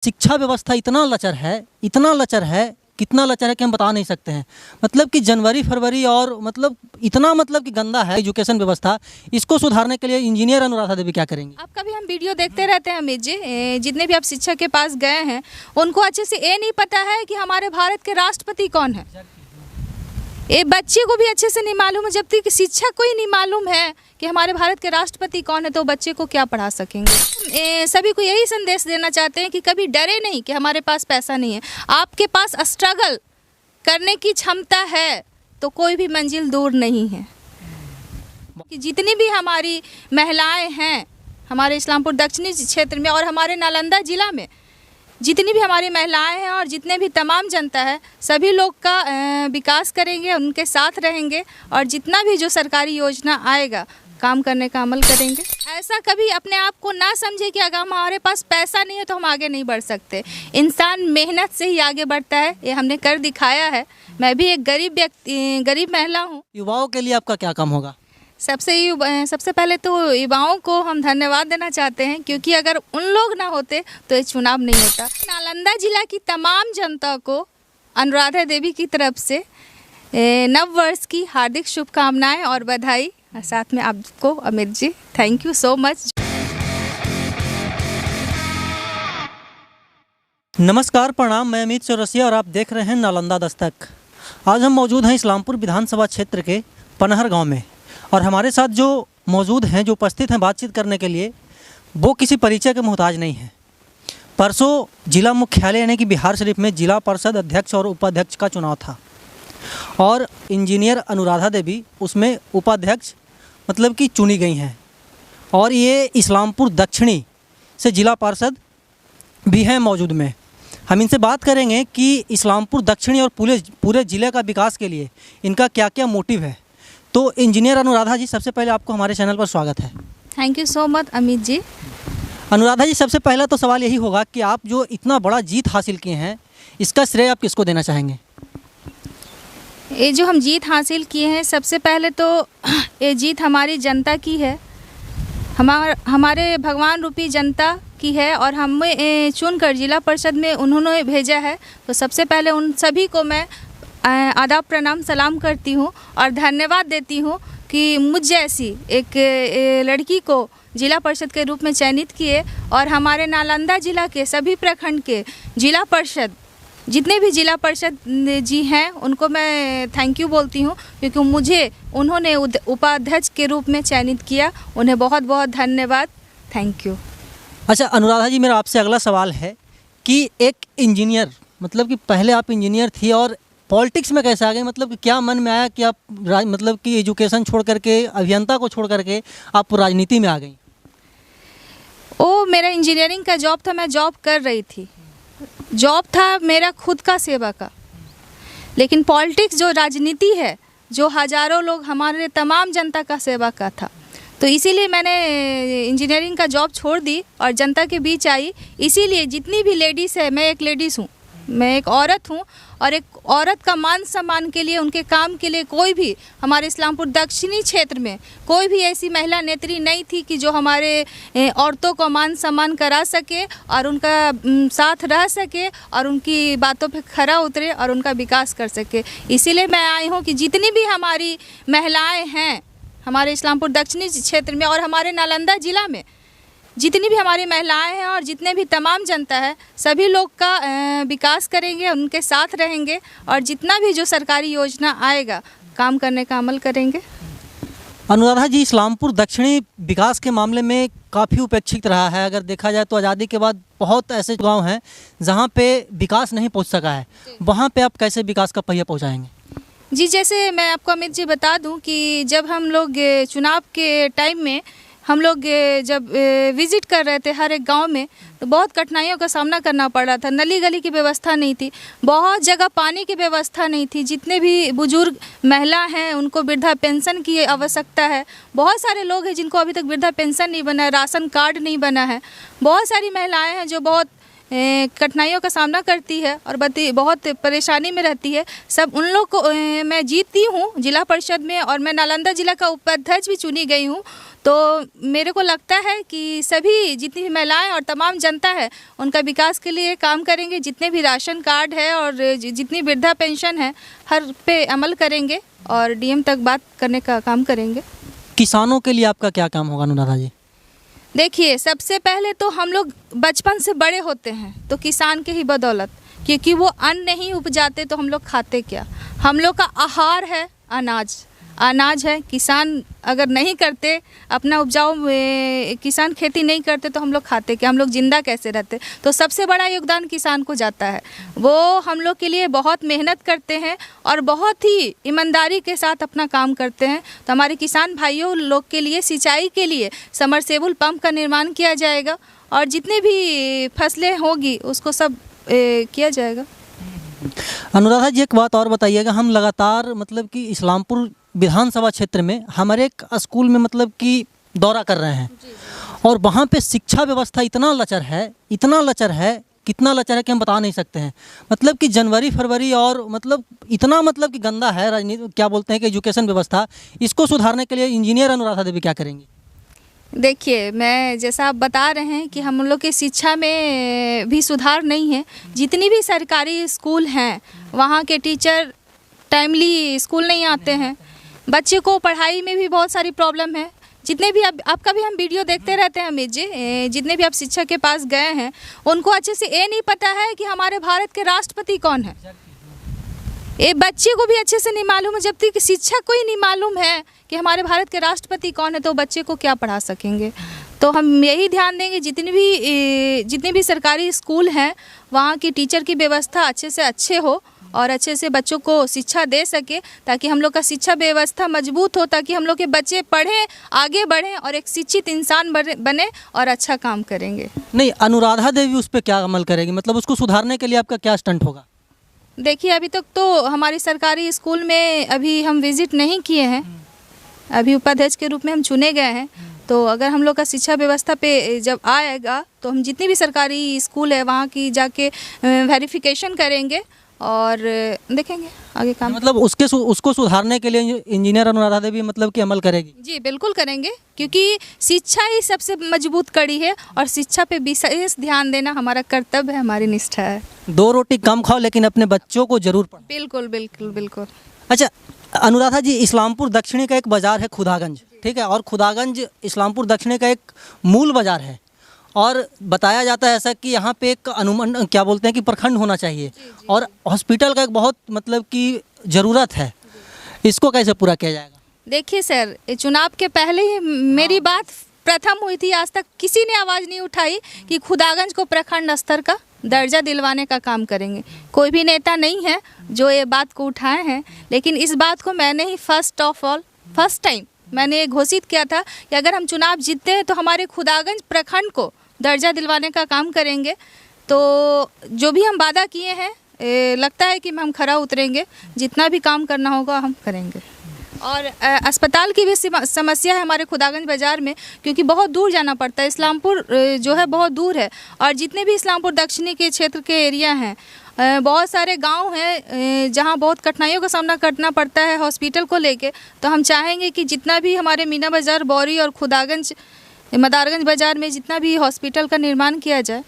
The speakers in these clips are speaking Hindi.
शिक्षा व्यवस्था इतना लचर है, कितना लचर है कि हम बता नहीं सकते हैं। मतलब कि जनवरी फरवरी और मतलब इतना मतलब कि गंदा है एजुकेशन व्यवस्था। इसको सुधारने के लिए इंजीनियर अनुराधा देवी क्या करेंगी? आपका भी हम वीडियो देखते रहते हैं अमित जी। जितने भी आप शिक्षक के पास गए हैं उनको अच्छे से ये नहीं पता है कि हमारे भारत के राष्ट्रपति कौन है। ये बच्चे को भी अच्छे से नहीं मालूम है। जब तक शिक्षक को ही नहीं मालूम है कि हमारे भारत के राष्ट्रपति कौन है तो बच्चे को क्या पढ़ा सकेंगे। सभी को यही संदेश देना चाहते हैं कि कभी डरे नहीं कि हमारे पास पैसा नहीं है। आपके पास स्ट्रगल करने की क्षमता है तो कोई भी मंजिल दूर नहीं है। कि जितनी भी हमारी महिलाएं हैं हमारे इस्लामपुर दक्षिणी क्षेत्र में और हमारे नालंदा जिला में, जितनी भी हमारी महिलाएं हैं और जितने भी तमाम जनता है, सभी लोग का विकास करेंगे, उनके साथ रहेंगे और जितना भी जो सरकारी योजना आएगा काम करने का अमल करेंगे। ऐसा कभी अपने आप को ना समझे कि अगर हमारे पास पैसा नहीं है तो हम आगे नहीं बढ़ सकते। इंसान मेहनत से ही आगे बढ़ता है, ये हमने कर दिखाया है। मैं भी एक गरीब महिला हूँ। युवाओं के लिए आपका क्या काम होगा? सबसे पहले तो युवाओं को हम धन्यवाद देना चाहते हैं, क्योंकि अगर उन लोग ना होते तो ये चुनाव नहीं होता। नालंदा जिला की तमाम जनता को अनुराधा देवी की तरफ से नव वर्ष की हार्दिक शुभकामनाएं और बधाई। साथ में आपको Amit ji, thank you so much. नमस्कार, प्रणाम। मैं अमित चौरसिया और आप देख रहे हैं नालंदा दस्तक। आज हम मौजूद हैं इस्लामपुर विधानसभा क्षेत्र के पनहर गांव में और हमारे साथ जो मौजूद हैं, जो उपस्थित हैं बातचीत करने के लिए, वो किसी परिचय के मोहताज नहीं हैं। परसों जिला मुख्यालय यानी कि बिहार शरीफ में जिला परिषद अध्यक्ष और उपाध्यक्ष का चुनाव था और इंजीनियर अनुराधा देवी उसमें उपाध्यक्ष मतलब कि चुनी गई हैं और ये इस्लामपुर दक्षिणी से जिला पार्षद भी हैं मौजूद में। हम इनसे बात करेंगे कि इस्लामपुर दक्षिणी और पूरे ज़िले का विकास के लिए इनका क्या क्या मोटिव है। तो इंजीनियर अनुराधा जी, सबसे पहले आपको हमारे चैनल पर स्वागत है। Thank you so much Amit ji. Anuradha ji, सबसे पहला तो सवाल यही होगा कि आप जो इतना बड़ा जीत हासिल किए हैं, इसका श्रेय आप किसको देना चाहेंगे? ये जो हम जीत हासिल किए हैं, सबसे पहले तो ये जीत हमारी जनता की है, हमारे भगवान रूपी जनता की है और हमें चुनकर जिला परिषद में उन्होंने भेजा है। तो सबसे पहले उन सभी को मैं आदाब प्रणाम सलाम करती हूँ और धन्यवाद देती हूँ कि मुझ जैसी एक लड़की को जिला परिषद के रूप में चयनित किए और हमारे नालंदा जिला के सभी प्रखंड के जिला परिषद, जितने भी जिला परिषद जी हैं, उनको मैं थैंक यू बोलती हूँ, क्योंकि मुझे उन्होंने उपाध्यक्ष के रूप में चयनित किया। उन्हें बहुत बहुत धन्यवाद, थैंक यू। अच्छा अनुराधा जी, मेरा आपसे अगला सवाल है कि एक इंजीनियर, मतलब कि पहले आप इंजीनियर थी और पॉलिटिक्स में कैसे आ गए? मतलब कि क्या मन में आया कि आप मतलब कि एजुकेशन छोड़ करके, अभियंता को छोड़ करके आप राजनीति में आ गई? मेरा इंजीनियरिंग का जॉब था, मैं जॉब कर रही थी, जॉब था मेरा खुद का सेवा का। लेकिन पॉलिटिक्स जो राजनीति है, जो हज़ारों लोग हमारे तमाम जनता का सेवा का था, तो इसीलिए मैंने इंजीनियरिंग का जॉब छोड़ दी और जनता के बीच आई। इसीलिए जितनी भी लेडीज़ है, मैं एक लेडीज़ हूँ, मैं एक औरत हूँ और एक औरत का मान सम्मान के लिए, उनके काम के लिए कोई भी हमारे इस्लामपुर दक्षिणी क्षेत्र में कोई भी ऐसी महिला नेत्री नहीं थी कि जो हमारे औरतों को मान सम्मान करा सके और उनका साथ रह सके और उनकी बातों पे खरा उतरे और उनका विकास कर सके। इसीलिए मैं आई हूँ कि जितनी भी हमारी महिलाएं हैं हमारे इस्लामपुर दक्षिणी क्षेत्र में और हमारे नालंदा ज़िला में, जितनी भी हमारी महिलाएं हैं और जितने भी तमाम जनता है, सभी लोग का विकास करेंगे, उनके साथ रहेंगे और जितना भी जो सरकारी योजना आएगा काम करने का अमल करेंगे। अनुराधा जी, इस्लामपुर दक्षिणी विकास के मामले में काफ़ी उपेक्षित रहा है। अगर देखा जाए तो आज़ादी के बाद बहुत ऐसे गांव हैं जहां पे विकास नहीं पहुंच सका है, वहां पे आप कैसे विकास का पहिया पहुंचाएंगे? जी, जैसे मैं आपको अमित जी बता दूं कि जब हम लोग चुनाव के टाइम में हम लोग जब विज़िट कर रहे थे हर एक गांव में, तो बहुत कठिनाइयों का सामना करना पड़ रहा था। नली गली की व्यवस्था नहीं थी, बहुत जगह पानी की व्यवस्था नहीं थी। जितने भी बुजुर्ग महिला हैं उनको वृद्धा पेंशन की आवश्यकता है। बहुत सारे लोग हैं जिनको अभी तक वृद्धा पेंशन नहीं बना है, राशन कार्ड नहीं बना है। बहुत सारी महिलाएं हैं जो बहुत कठिनाइयों का सामना करती है और बहुत परेशानी में रहती है, सब उन लोग को मैं जीतती हूँ जिला परिषद में, और मैं नालंदा जिला का उपाध्यक्ष भी चुनी गई हूँ। तो मेरे को लगता है कि सभी जितनी भी महिलाएं और तमाम जनता है उनका विकास के लिए काम करेंगे। जितने भी राशन कार्ड है और जितनी वृद्धा पेंशन है हर पे अमल करेंगे और डीएम तक बात करने का काम करेंगे। किसानों के लिए आपका क्या काम होगा अनुराधा जी? देखिए, सबसे पहले तो हम लोग बचपन से बड़े होते हैं तो किसान के ही बदौलत, क्योंकि वो अन्न नहीं उपजाते तो हम लोग खाते क्या। हम लोग का आहार है अनाज, अनाज है। किसान अगर नहीं करते अपना उपजाऊ, किसान खेती नहीं करते तो हम लोग खाते क्या, हम लोग जिंदा कैसे रहते। तो सबसे बड़ा योगदान किसान को जाता है। वो हम लोग के लिए बहुत मेहनत करते हैं और बहुत ही ईमानदारी के साथ अपना काम करते हैं। तो हमारे किसान भाइयों लोग के लिए सिंचाई के लिए समरसेबुल पंप का निर्माण किया जाएगा और जितने भी फसलें होगी उसको सब किया जाएगा। अनुराधा जी, एक बात और बताइएगा, हम लगातार मतलब कि इस्लामपुर विधानसभा क्षेत्र में हमारे एक स्कूल में मतलब कि दौरा कर रहे हैं और वहाँ पे शिक्षा व्यवस्था इतना लचर है, इतना लचर है, कितना लचर है कि हम बता नहीं सकते हैं। मतलब कि जनवरी फरवरी और मतलब इतना मतलब कि गंदा है राजनीति, क्या बोलते हैं कि एजुकेशन व्यवस्था। इसको सुधारने के लिए इंजीनियर अनुराधा देवी क्या करेंगी? देखिए, मैं जैसा आप बता रहे हैं कि हम लोग की शिक्षा में भी सुधार नहीं है। जितनी भी सरकारी स्कूल हैं वहाँ के टीचर टाइमली स्कूल नहीं आते हैं। बच्चे को पढ़ाई में भी बहुत सारी प्रॉब्लम है। जितने भी आपका भी हम वीडियो देखते रहते हैं अमित जी, जितने भी आप शिक्षक के पास गए हैं उनको अच्छे से ये नहीं पता है कि हमारे भारत के राष्ट्रपति कौन है। ये बच्चे को भी अच्छे से नहीं मालूम है। जब तक शिक्षक को ही नहीं मालूम है कि हमारे भारत के राष्ट्रपति कौन है तो बच्चे को क्या पढ़ा सकेंगे। तो हम यही ध्यान देंगे जितने भी सरकारी स्कूल हैं वहाँ की टीचर की व्यवस्था अच्छे से अच्छे हो और अच्छे से बच्चों को शिक्षा दे सके, ताकि हम लोग का शिक्षा व्यवस्था मजबूत हो, ताकि हम लोग के बच्चे पढ़ें, आगे बढ़ें और एक शिक्षित इंसान बने और अच्छा काम करेंगे। नहीं, अनुराधा देवी उस पर क्या अमल करेगी, मतलब उसको सुधारने के लिए आपका क्या स्टंट होगा? देखिए, अभी तक तो हमारी सरकारी स्कूल में अभी हम विजिट नहीं किए हैं। अभी उपाध्यक्ष के रूप में हम चुने गए हैं। तो अगर हम लोग का शिक्षा व्यवस्था पे जब आएगा तो हम जितनी भी सरकारी स्कूल है वहाँ की जाके वेरिफिकेशन करेंगे और देखेंगे आगे काम। मतलब उसको सुधारने के लिए इंजीनियर अनुराधा देवी मतलब कि अमल करेगी? जी बिल्कुल करेंगे, क्योंकि शिक्षा ही सबसे मजबूत कड़ी है और शिक्षा पे विशेष ध्यान देना हमारा कर्तव्य है, हमारी निष्ठा है। 2 रोटी कम खाओ लेकिन अपने बच्चों को जरूर पढ़ाओ। बिल्कुल बिल्कुल बिल्कुल। अच्छा अनुराधा जी, इस्लामपुर दक्षिणी का एक बाज़ार है खुदागंज, ठीक है, और खुदागंज इस्लामपुर दक्षिणी का एक मूल बाज़ार है और बताया जाता है ऐसा कि यहाँ पे एक अनुमंडल, क्या बोलते हैं कि प्रखंड होना चाहिए और हॉस्पिटल का एक बहुत मतलब कि ज़रूरत है। इसको कैसे पूरा किया जाएगा? देखिए सर, चुनाव के पहले ही मेरी बात प्रथम हुई थी। आज तक किसी ने आवाज़ नहीं उठाई कि खुदागंज को प्रखंड स्तर का दर्जा दिलवाने का काम करेंगे। कोई भी नेता नहीं है जो ये बात को उठाए हैं, लेकिन इस बात को मैंने ही फर्स्ट टाइम मैंने घोषित किया था कि अगर हम चुनाव जीतते हैं तो हमारे खुदागंज प्रखंड को दर्जा दिलवाने का काम करेंगे। तो जो भी हम वादा किए हैं लगता है कि हम खरा उतरेंगे, जितना भी काम करना होगा हम करेंगे। और अस्पताल की भी समस्या है हमारे खुदागंज बाज़ार में, क्योंकि बहुत दूर जाना पड़ता है। इस्लामपुर जो है बहुत दूर है और जितने भी इस्लामपुर दक्षिणी के क्षेत्र के एरिया हैं, बहुत सारे गांव हैं जहां बहुत कठिनाइयों का सामना करना पड़ता है हॉस्पिटल को लेके। तो हम चाहेंगे कि जितना भी हमारे मीना बाज़ार, बौरी और खुदागंज मदारगंज बाज़ार में जितना भी हॉस्पिटल का निर्माण किया जाए।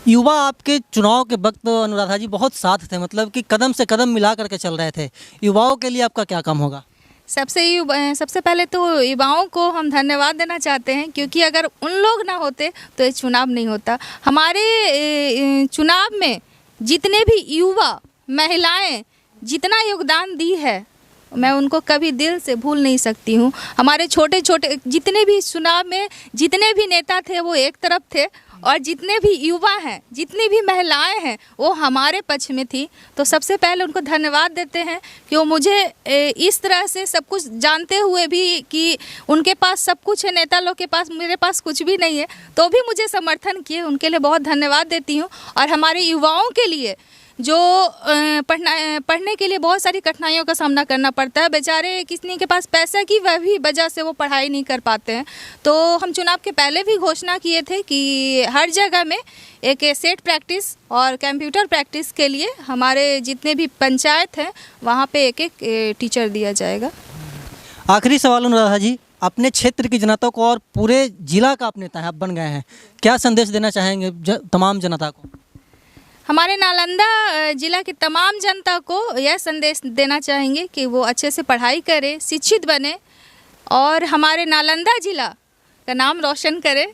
युवा आपके चुनाव के वक्त अनुराधा जी बहुत साथ थे, मतलब कि कदम से कदम मिला करके चल रहे थे। युवाओं के लिए आपका क्या काम होगा? सबसे पहले तो युवाओं को हम धन्यवाद देना चाहते हैं, क्योंकि अगर उन लोग ना होते तो ये चुनाव नहीं होता। हमारे चुनाव में जितने भी युवा महिलाएं जितना योगदान दी है मैं उनको कभी दिल से भूल नहीं सकती हूँ। हमारे छोटे छोटे जितने भी चुनाव में जितने भी नेता थे वो एक तरफ थे और जितने भी युवा हैं, जितनी भी महिलाएं हैं वो हमारे पक्ष में थी। तो सबसे पहले उनको धन्यवाद देते हैं कि वो मुझे इस तरह से सब कुछ जानते हुए भी कि उनके पास सब कुछ है, नेता लोग के पास, मेरे पास कुछ भी नहीं है, तो भी मुझे समर्थन किए। उनके लिए बहुत धन्यवाद देती हूँ। और हमारे युवाओं के लिए जो पढ़ने के लिए बहुत सारी कठिनाइयों का सामना करना पड़ता है। बेचारे किसी के पास पैसा की वही वजह से वो पढ़ाई नहीं कर पाते हैं। तो हम चुनाव के पहले भी घोषणा किए थे कि हर जगह में एक सेट प्रैक्टिस और कंप्यूटर प्रैक्टिस के लिए हमारे जितने भी पंचायत हैं वहाँ पे एक एक टीचर दिया जाएगा। आखिरी सवाल अनुराधा जी, अपने क्षेत्र की जनता को और पूरे जिला का आप नेता हैं, आप बन गए हैं, क्या संदेश देना चाहेंगे तमाम जनता को? हमारे नालंदा जिला की तमाम जनता को यह संदेश देना चाहेंगे कि वो अच्छे से पढ़ाई करे, शिक्षित बने और हमारे नालंदा जिला का नाम रोशन करे।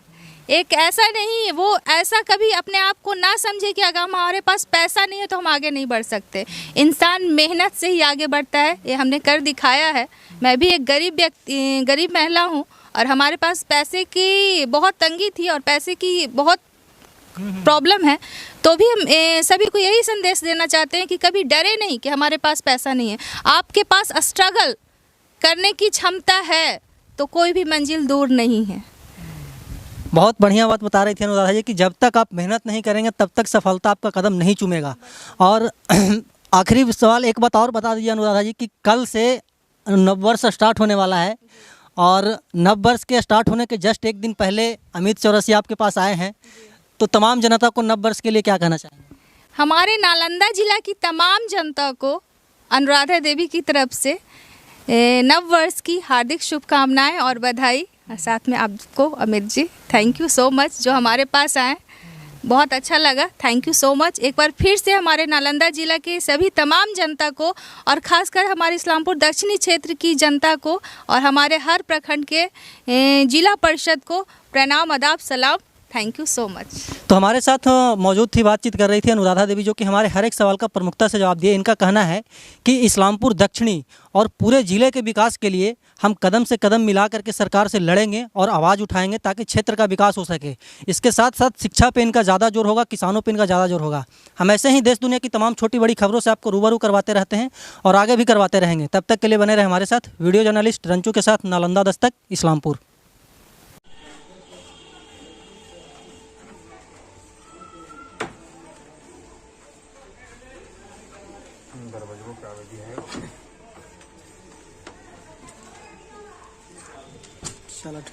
एक ऐसा नहीं, वो ऐसा कभी अपने आप को ना समझे कि अगर हमारे पास पैसा नहीं है तो हम आगे नहीं बढ़ सकते। इंसान मेहनत से ही आगे बढ़ता है, ये हमने कर दिखाया है। मैं भी एक गरीब महिला हूँ और हमारे पास पैसे की बहुत तंगी थी और पैसे की बहुत प्रॉब्लम है, तो भी हम सभी को यही संदेश देना चाहते हैं कि कभी डरे नहीं कि हमारे पास पैसा नहीं है। आपके पास स्ट्रगल करने की क्षमता है तो कोई भी मंजिल दूर नहीं है। बहुत बढ़िया बात बता रही थी अनुराधा जी कि जब तक आप मेहनत नहीं करेंगे तब तक सफलता आपका कदम नहीं चूमेगा। और आखिरी सवाल एक बात और बता दीजिए अनुराधा जी कि कल से नववर्ष स्टार्ट होने वाला है और नववर्ष के स्टार्ट होने के जस्ट एक दिन पहले अमित चौरसिया आपके पास आए हैं, तो तमाम जनता को नववर्ष के लिए क्या कहना चाहेंगे? हमारे नालंदा जिला की तमाम जनता को अनुराधा देवी की तरफ से नववर्ष की हार्दिक शुभकामनाएं और बधाई। साथ में आपको Amit ji, thank you so much जो हमारे पास आए, बहुत अच्छा लगा, थैंक यू सो मच। एक बार फिर से हमारे नालंदा जिला के सभी तमाम जनता को और ख़ासकर हमारे इस्लामपुर दक्षिणी क्षेत्र की जनता को और हमारे हर प्रखंड के जिला परिषद को प्रणाम, आदाब, सलाम, थैंक यू सो मच। तो हमारे साथ मौजूद थी, बातचीत कर रही थी अनुराधा देवी, जो कि हमारे हर एक सवाल का प्रमुखता से जवाब दिए। इनका कहना है कि इस्लामपुर दक्षिणी और पूरे ज़िले के विकास के लिए हम कदम से कदम मिला करके सरकार से लड़ेंगे और आवाज़ उठाएंगे ताकि क्षेत्र का विकास हो सके। इसके साथ साथ शिक्षा पे इनका ज़्यादा जोर होगा, किसानों पे इनका ज़्यादा जोर होगा। हम ऐसे ही देश दुनिया की तमाम छोटी बड़ी खबरों से आपको रूबरू करवाते रहते हैं और आगे भी करवाते रहेंगे। तब तक के लिए बने रहे हमारे साथ। वीडियो जर्नलिस्ट रंचू के साथ, नालंदा दस्तक, इस्लामपुर। चलो।